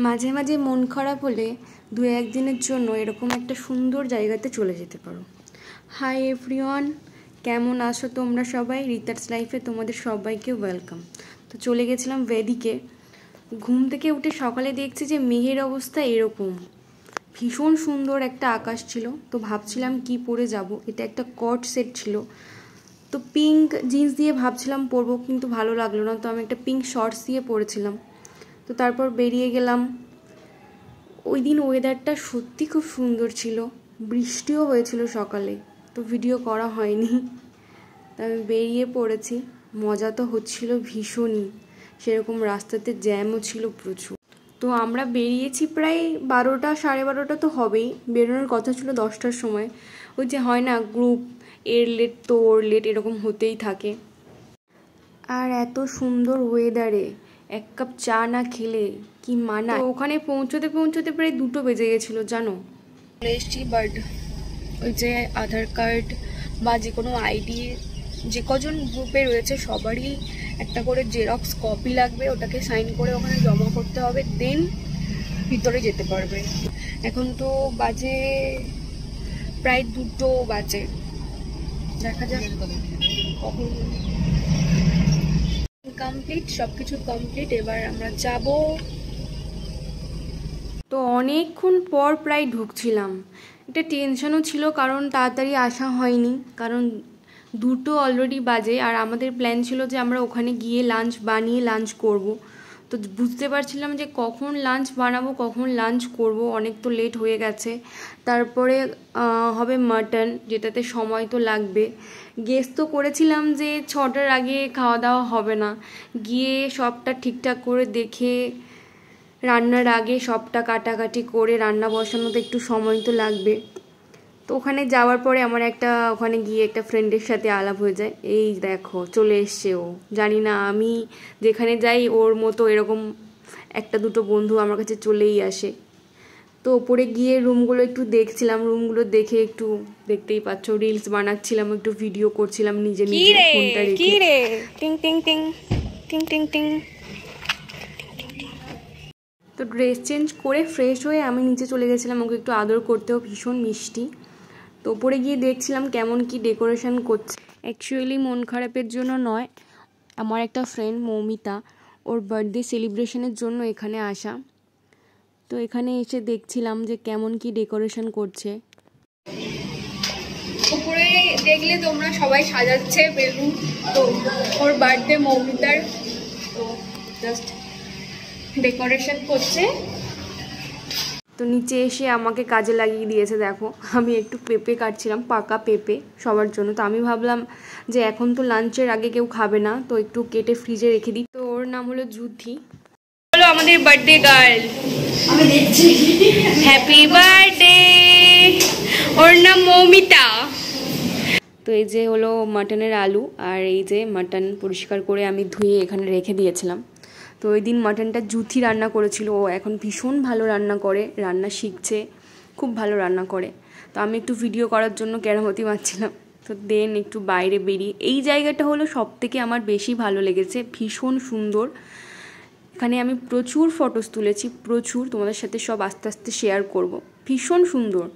মাঝে মাঝে মন খারাপ হলে দু একদিনের জন্য এরকম একটা সুন্দর জায়গাতে চলে যেতে পারো। হাই এভরিওয়ান, কেমন আছো তোমরা সবাই? রিতার্স লাইফে তোমাদের সবাইকে ওয়েলকাম। তো চলে গেছিলাম ভেদিকে। ঘুম থেকে উঠে সকালে দেখছি যে মেঘের অবস্থা এরকম, ভীষণ সুন্দর একটা আকাশ ছিল। তো ভাবছিলাম কি পরে যাব, এটা একটা কট সেট ছিল, তো পিঙ্ক জিন্স দিয়ে ভাবছিলাম পরবো, কিন্তু ভালো লাগলো না, তো আমি একটা পিঙ্ক শর্টস দিয়ে পরেছিলাম। তো তারপর বেরিয়ে গেলাম। ওই দিন ওয়েদারটা সত্যি খুব সুন্দর ছিল, বৃষ্টিও হয়েছিল সকালে, তো ভিডিও করা হয়নি। তো আমি বেরিয়ে পড়েছি, মজা তো হচ্ছিল ভীষণই, সেরকম রাস্তাতে জ্যামও ছিল প্রচুর। তো আমরা বেরিয়েছি প্রায় 12টা, 12:30 তো হবেই, বেরোনোর কথা ছিল 10টার সময়। ওই যে হয় না গ্রুপ, এর লেট তো ওর লেট, এরকম হতেই থাকে। আর এত সুন্দর ওয়েদারে এক কাপ চা না খেলে কি মানায়। ওখানে পৌঁছতে পৌঁছতে প্রায় 2টো বেজে গেছিলো জানো। চলে এসছি, বাট ওই যে আধার কার্ড বা যে কোনো আইডি, যে কজন গ্রুপে রয়েছে সবারই একটা করে জেরক্স কপি লাগবে, ওটাকে সাইন করে ওখানে জমা করতে হবে, দেন ভিতরে যেতে পারবে। এখন তো বাজে প্রায় 2টো বাজে, দেখা যাক কখন। কমপ্লিট, সবকিছু কমপ্লিট, এবার আমরা যাব। তো অনেকক্ষণ পর প্রায় ঢুকছিলাম, একটা টেনশনও ছিল কারণ তাড়াতাড়ি আসা হয়নি, কারণ 2টো অলরেডি বাজে। আর আমাদের প্ল্যান ছিল যে আমরা ওখানে গিয়ে লাঞ্চ বানিয়ে লাঞ্চ করব। তো বুঝতে পারছিলাম যে কখন লাঞ্চ বানাবো, কখন লাঞ্চ করব, অনেক তো লেট হয়ে গেছে। তারপরে হবে মাটন, যেটাতে সময় তো লাগবে। গেস তো করেছিলাম যে 6টার আগে খাওয়া দাওয়া হবে না, গিয়ে সবটা ঠিকঠাক করে দেখে রান্নার আগে সবটা কাটাকাটি করে রান্না বসানোতে একটু সময় তো লাগবে। তো ওখানে যাওয়ার পরে আমার ওখানে গিয়ে একটা ফ্রেন্ডের সাথে আলাপ হয়ে যায়। এই দেখো চলে এসছে ও, জানি না আমি যেখানে যাই ওর মতো এরকম 1-2টো বন্ধু আমার কাছে চলেই আসে। তো ওপরে গিয়ে রুমগুলো একটু দেখছিলাম, রুমগুলো দেখে একটু, দেখতেই পাচ্ছ, রিলস বানাচ্ছিলাম, একটু ভিডিও করছিলাম নিজে নিজে ফোনটা রেখে। কি রে টিং টিং টিং টিং টিং টিং। তো ড্রেস চেঞ্জ করে ফ্রেশ হয়ে আমি নিচে চলে গেছিলাম ওকে একটু আদর করতেও, ভীষণ মিষ্টি। তো ওপরে গিয়ে দেখছিলাম কেমন কি ডেকোরেশন করছে। অ্যাকচুয়ালি মন খারাপের জন্য নয়, আমার একটা ফ্রেন্ড মৌমিতা, ওর বার্থডে সেলিব্রেশনের জন্য এখানে আসা। তো এখানে এসে দেখছিলাম যে কেমন কি ডেকোরেশন করছে। উপরে দেখলে তোমরা সবাই সাজাচ্ছে বেলুন, তো ওর বার্থডে মৌমিতার, তো জাস্ট ডেকোরেশন করছে। তো নিচে এসে আমাকে কাজে লাগিয়ে দিয়েছে, দেখো আমি একটু পেঁপে কাটছিলাম, পাকা পেঁপে সবার জন্য। তো আমি ভাবলাম যে এখন তো লাঞ্চের আগে কেউ খাবে না, তো একটু কেটে ফ্রিজে রেখে দিই। তো ওর নাম হলো জুথি, হলো আমাদের বার্থডে গার্ল। আমি দেখছি হ্যাপি বার্থডে, ওর নাম মৌমিতা। তো এই যে হলো মাটনের আলু, আর এই যে মাটন পরিষ্কার করে আমি ধুয়ে এখানে রেখে দিয়েছিলাম। তো ওই দিন মাটনটা জুথি রান্না করেছিল, ও এখন ভীষণ ভালো রান্না করে, রান্না শিখছে, খুব ভালো রান্না করে। তো আমি একটু ভিডিও করার জন্য কেরামতি মারছিলাম। তো দেন একটু বাইরে বেরিয়ে, এই জায়গাটা হলো সবথেকে আমার বেশি ভালো লেগেছে, ভীষণ সুন্দর। এখানে আমি প্রচুর ফটোস তুলেছি, প্রচুর, তোমাদের সাথে সব আস্তে আস্তে শেয়ার করব। ভীষণ সুন্দর।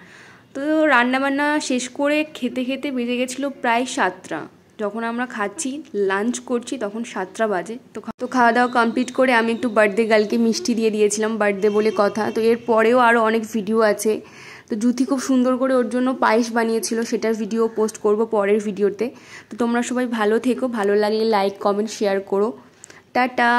তো রান্নাবান্না শেষ করে খেতে খেতে বেজে গেছিলো প্রায় 7টা। যখন আমরা খাচ্ছি, লাঞ্চ করছি, তখন 7টা বাজে। তো খাওয়া দাওয়া কমপ্লিট করে আমি একটু বার্থডে গার্লকে মিষ্টি দিয়ে দিয়েছিলাম, বার্থডে বলে কথা। তো এর পরেও আরও অনেক ভিডিও আছে। তো জুথি খুব সুন্দর করে ওর জন্য পায়েস বানিয়েছিল, সেটার ভিডিও পোস্ট করব পরের ভিডিওতে। তো তোমরা সবাই ভালো থেকো, ভালো লাগলে লাইক কমেন্ট শেয়ার করো। টাটা।